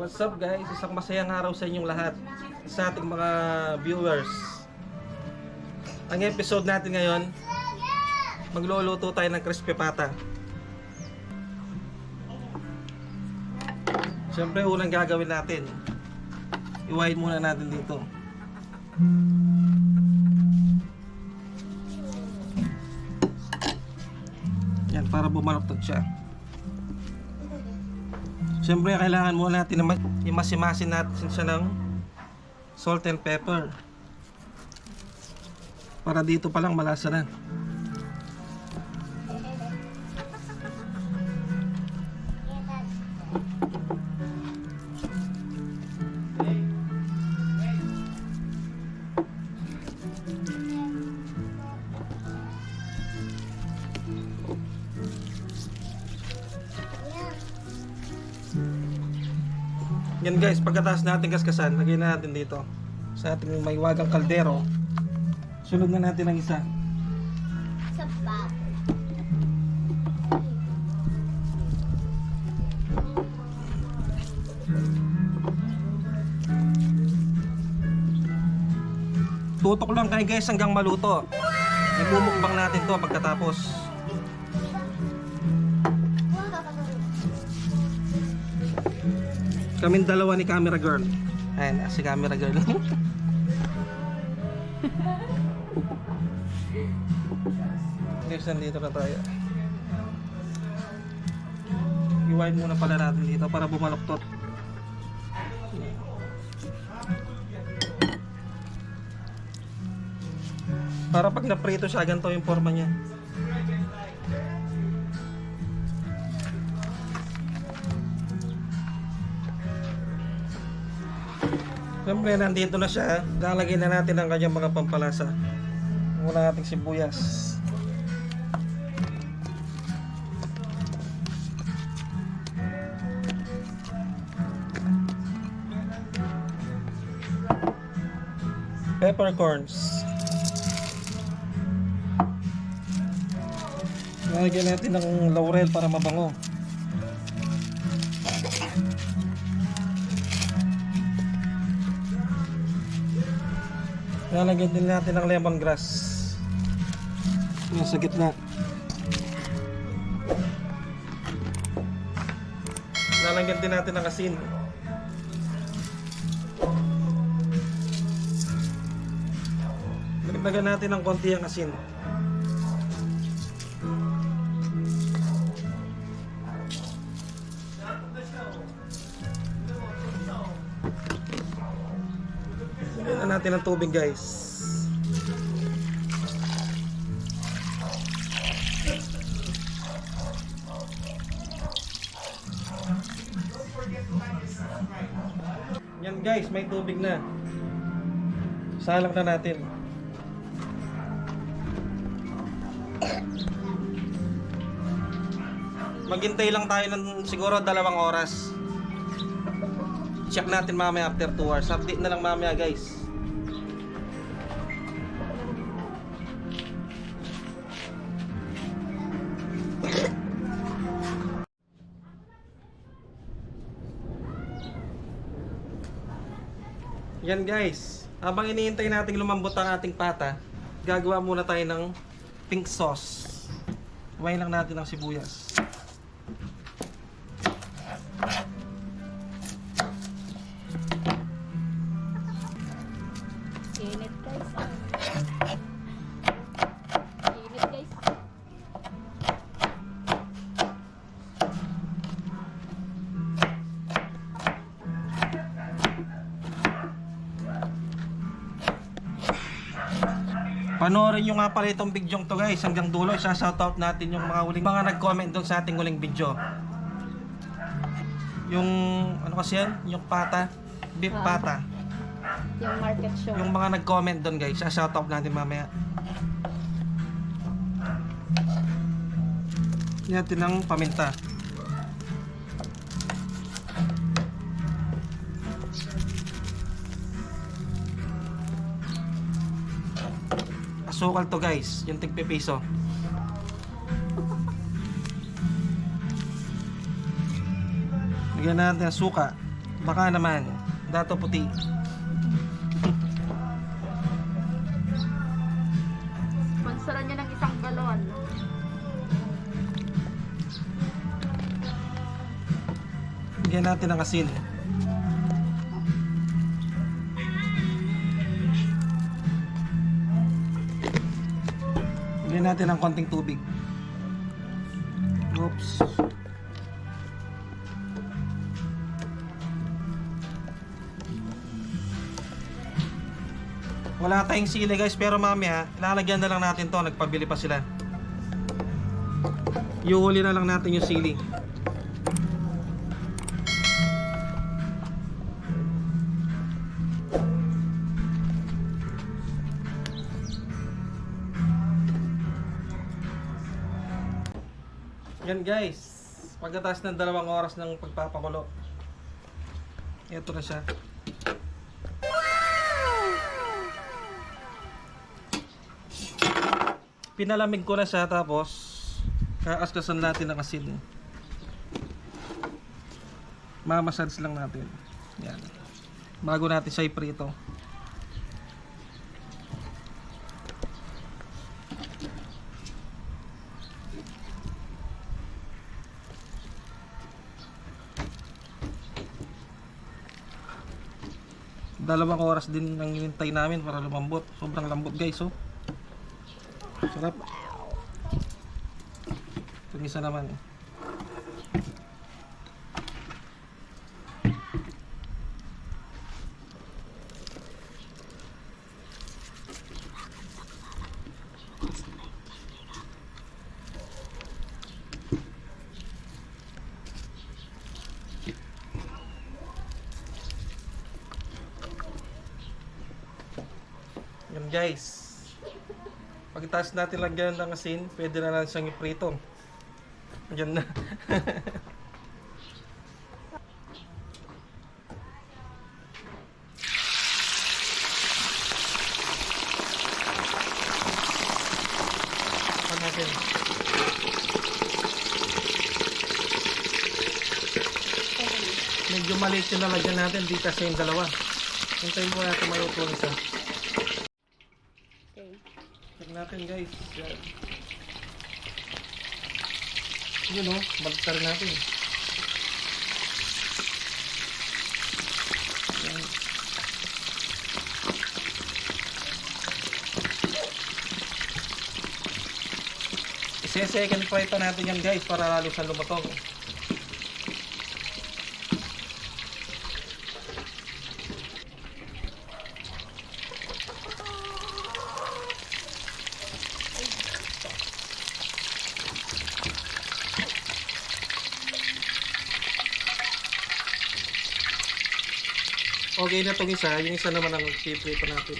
What's up guys? Isang masayang araw sa inyong lahat, sa ating mga viewers. Ang episode natin ngayon, magluluto tayo ng crispy pata. Siyempre unang gagawin natin, iwain muna natin dito. Yan, para bumaloktot siya. Siyempre kailangan muna natin na imasimasin natin siya ng salt and pepper. Para dito pa lang malasa na. Yan guys, pagkatapos natin kaskasan, lagyan na natin dito sa ating may wagang kaldero. Sunod na natin ang isa. Sapat. Tutok lang kayo guys hanggang maluto. Imumukbang natin to pagkatapos. Kaming dalawa ni camera girl. Ayan, si camera girl. Guys, nandito na tayo. Iwain muna pala natin dito para bumaloktot. Para pag naprito siya, ganito yung forma niya. Siyempre, nandito na siya. Lalagyan na natin ang kanyang mga pampalasa. Muna nating sibuyas. Peppercorns. Lalagyan natin ng laurel para mabango. Lalagyan din natin ng lemongrass. Nasa gitna. Lalagyan din natin ng asin. Lagyan natin ng konti ang asin. Lagyan na natin ng tubig guys. Yan guys, may tubig na. Salang na natin. Maghintay lang tayo ng siguro 2 oras. Check natin mamaya after 2 hours. Update na lang mamaya guys. Yan guys, habang iniintay natin lumambot ang ating pata, gagawa muna tayo ng pink sauce. Huwain lang natin ang sibuyas. Init guys. Init guys. Panoorin nyo nga pala itong video to guys hanggang dulo. Isa-shoutout natin yung mga nag-comment doon sa ating huling video. Yung ano kasi yan? Yung pata, beef pata. Yung market show. Yung mga nag-comment doon guys, isa-shoutout natin mamaya. Yan natin ng paminta. Asukal to guys, yung tig-piso. Lagyan natin ang suka. Baka naman. Dato puti. Sponsoran niya ng 1 galon. Bigyan natin ng asin. Bigyan natin ng konting tubig. Oops. Wala tayong sili guys, pero mamaya lalagyan na lang natin to. Nagpabili pa sila. Iuhuli na lang natin yung sili. Yan guys, pagkatapos ng 2 oras ng pagpapakulo, ito na siya. Pinalamig ko na siya, tapos kakaskasan natin ng asin. Mamassage lang natin. Yan. Bago natin siya iprito. Dalawang oras din ang hinintay namin para lumambot. Sobrang lambot guys, oh. Sarap. Ito isa naman. Yan guys. Pagkatapos natin lagyan ng asin, pwede na lang siyang iprito. Yan na. Pan natin. Medyo maliit yung nalagyan natin, di kasi yung dalawa. Hintayin mo natin maluto ng isa. Okay. Check natin guys. Yan. Yun o, bagtar natin. Yan. Ise-second fry pa natin yan guys para lalo sa lumutong. Okay na itong isa, yung isa naman ang piprito natin.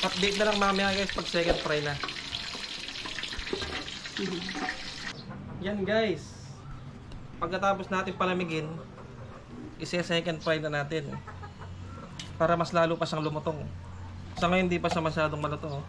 Update na lang mamaya guys pag second fry na. Yan guys. Pagkatapos natin palamigin, ise-second fry na natin. Para mas lalo pa siyang lumutong. Sa ngayon hindi pa siya masyadong malutong. Oh.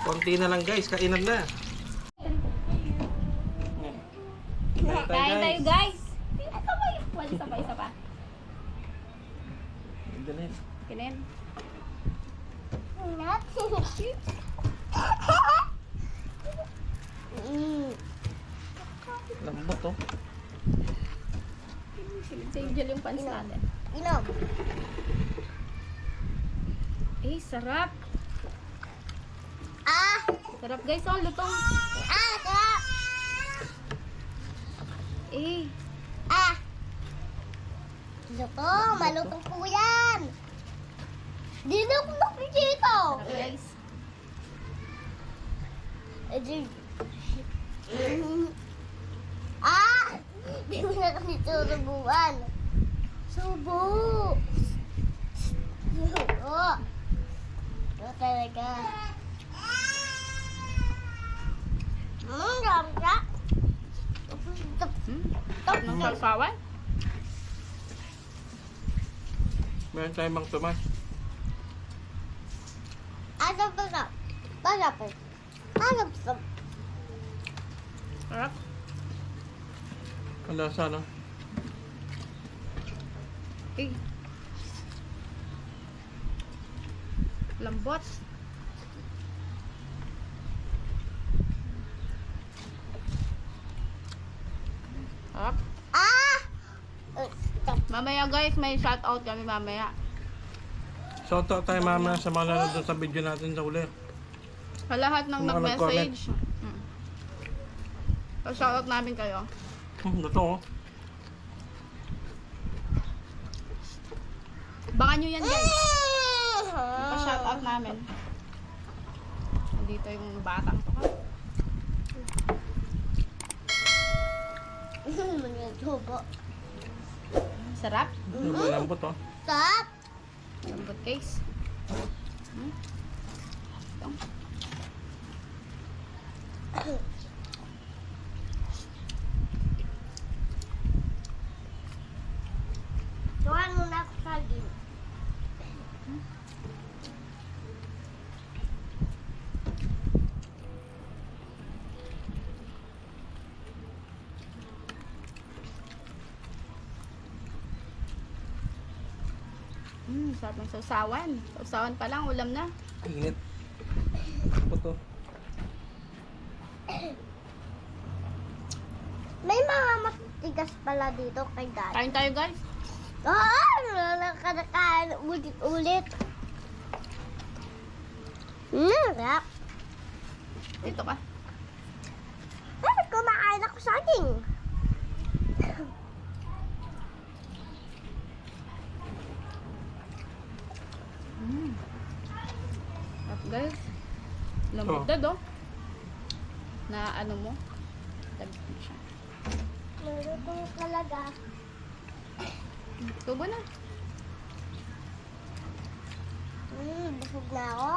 Konti na lang guys, kainan na. Kain tayo guys. Sabay. Wala sabay isa pa. Dali. Kinin. Lambot oh. Sinigil yung pans natin. Inom. Eh, sarap. Ah! Sarap guys, oh, lutong. Sarap! Eh, Lutong, malutong po yan. Dinuknok ni Chito. sarap guys. Di mo na kami surubuan. Subo. Subo. Ito talaga. Ganda. Sarap ng salsawan. Meron tayong Mang Tomas. Ano ba na? Balapin. Ano ba? Sarap. Ang lasa, no? Eh. Lambot. Sarap. Mamaya guys, may shoutout kami mamaya. Shoutout tayo mamaya sa mga nanonood sa video natin sa uli. Sa lahat ng Yung mga nag-message. So, shoutout namin kayo. Ito, oh. Bangan nyo yan guys. Pa-shoutout namin. Dito yung batang to. Subo. Sarap. Lambot, oh. Stop. Lambot guys. Ito. Tuwan mo na ako sa gin. Sarap ng sausawan. Sausawan pa lang, ulam na. Init. Ito. May mga matigas pala dito kay Dad. Kain tayo guys. Nakakain ulit-ulit. Rap. Dito ka. Kumakain ako saging. Sarap guys. Lambot Oh. na do. Na ano mo. Lagyan mo siya. Malutong talaga. Tubo na. Busog na ako.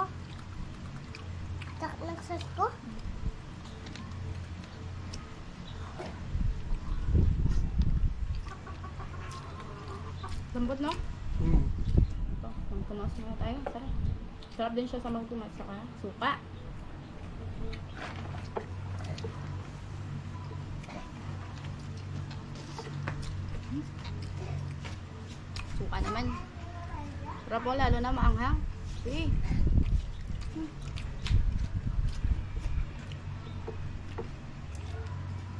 Tak nagsas ko. Lambot no? Mm. Ito, magtumas na tayo. Sarap. Sarap din siya sa magtumas saka suka. Suka naman. Sarap po, lalo na maanghang. Sige.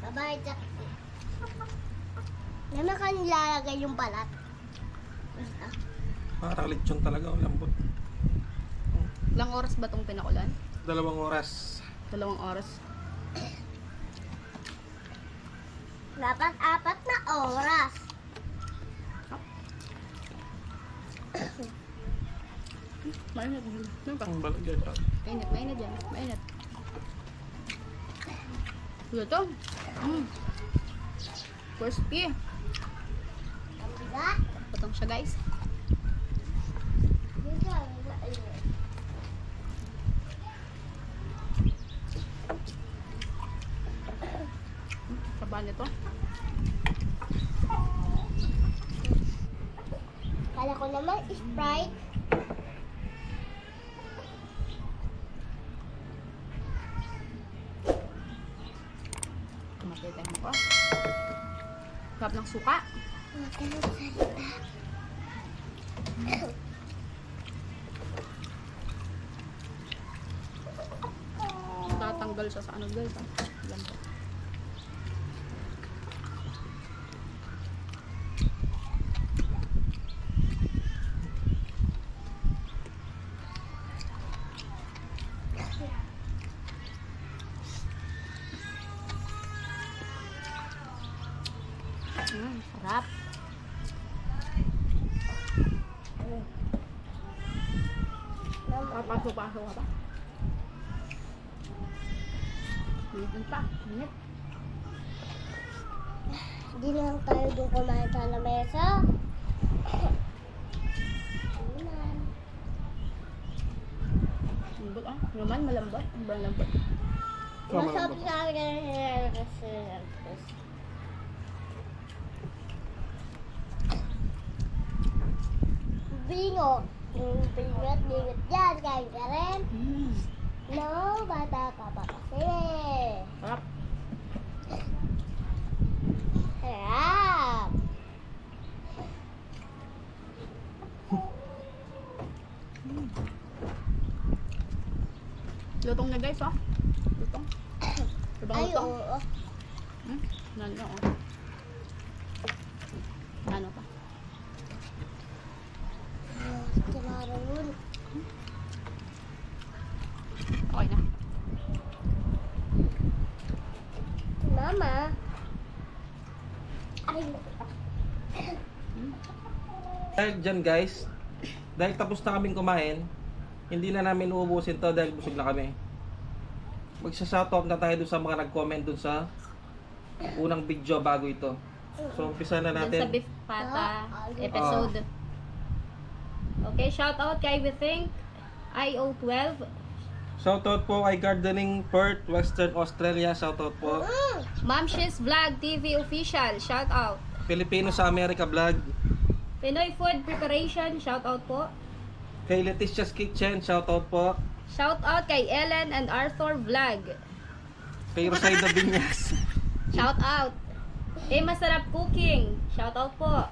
Bye-bye, Jack. Naman ka nilalagay yung balat. Parang lechon talaga, oh, lambot. Ilang oras ba itong pinakulan? 2 oras. 2 oras. Dapat 4 na oras. Mainit. Ano ba? Ang balag yan. Mainit, mainit dyan. Mainit. Ito. Crispy. Ang bigat. Patong siya guys. Saba nito. Kala ko naman Sprite. Tumatay tayo mo ko. Sarap ng suka. Tatanggal siya sa ano guys. Lambot. Papaso-paso ka pa. Minit pa. Minit. Hindi lang tayo doon kumain sa lamesa. Naman. Lambot ah. Naman malambot. Sobrang lambot. Masarap sa akin. Bingo. Yung bingot yan. Kain ka rin. No, bata ka pa kasi. Sarap. Sarap. Lutong na guys, oh. Lutong. Ibang Ay, lutong. oo. Nano, oh. Ano pa? Tumarun. Okay na. Mama. Ay, Dahil dyan guys, dahil tapos na kaming kumain, hindi na namin uubusin to dahil busog na kami. Magsa-shoutout na tayo dun sa mga nag-comment dun sa unang video bago ito. So umpisa na Dun sa natin. Beef Pata episode. Okay, shout out kay We Think IO12. Shoutout po kay Gardening Perth, Western Australia. Shoutout po. Mamshi's Vlog TV Official. Shout out. Filipino sa America Vlog. Pinoy Food Preparation. Shout out po. Kay Leticia's Kitchen. Shoutout po. Shout out kay Ellen and Arthur Vlog. Kay Rosaido Binyas. Shout out. Kay Masarap Cooking. Shout out po.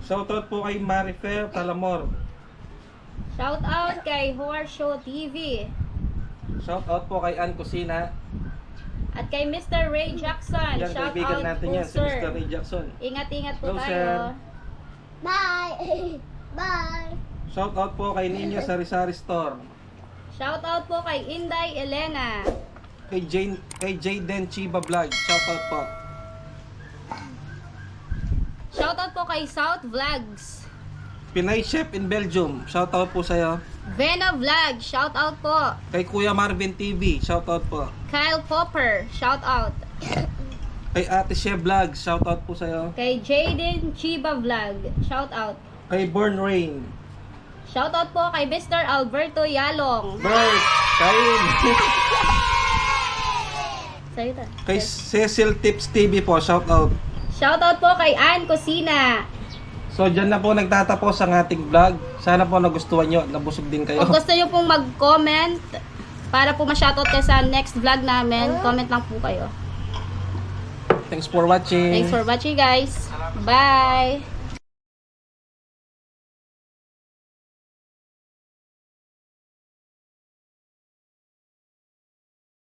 Shoutout po kay Marifer Talamor. Shout out kay Horror Show TV. Shoutout po kay Ann Cusina. At kay Mr. Ray Jackson. Yan, Shout kaibigan out natin po, yan, si sir. Mr. Ray Jackson. Ingat-ingat po Hello, tayo. sir. bye. Bye. Shoutout po kay Nino Sari-Sari Store. Shout out po kay Inday Elena. Kay Jayden Chiba Vlog. Shoutout po. Shout out po kay South Vlogs. Pinay Chef in Belgium. Shoutout po sa'yo. Vena Vlog. Shout out po. Kay Kuya Marvin TV. Shoutout po. Kyle Popper. Shout out. Kay Ate Chef Vlog. Shoutout po sa'yo. Kay Jaden Chiba Vlog. Shout out. Kay Born Rain. Shout out po kay Mr. Alberto Yalong. Bert. Kain. Salita. Kay Cecil Tips TV po. Shoutout. Shout out po kay Ann Cusina. So, dyan na po nagtatapos ang ating vlog. Sana po nagustuhan nyo. Nabusog din kayo. Kung gusto nyo pong mag-comment para po ma-shoutout kayo sa next vlog namin, comment lang po kayo. Thanks for watching. Thanks for watching guys. Bye!